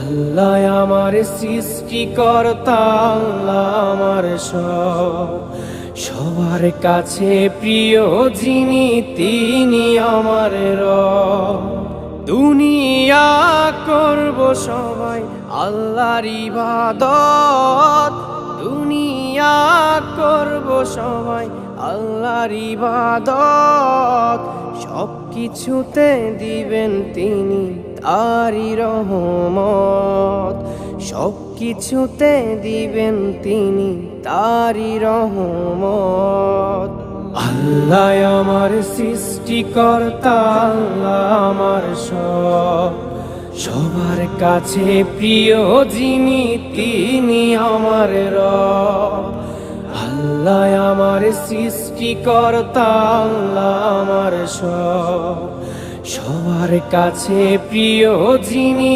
আল্লাহ আমার সৃষ্টিকর্তা, আল্লাহ আমার সবার কাছে প্রিয় যিনি তিনি আমার রব। দুনিয়া করব সবাই আল্লাহর ইবাদত, দুনিয়া করব সবাই আল্লাহর ইবাদত। সব কিছুতে দিবেন তিনি তারি রহমত, সব কিছুতে দিবেন তিনি তারি রহমত। আল্লাহ আমার সৃষ্টিকর্তা, আল্লাহ আমার সবার কাছে প্রিয় যিনি তিনি আমার রব। আল্লাহ আমার সৃষ্টিকর্তা, আল্লাহ আমার সবার কাছে প্রিয় যিনি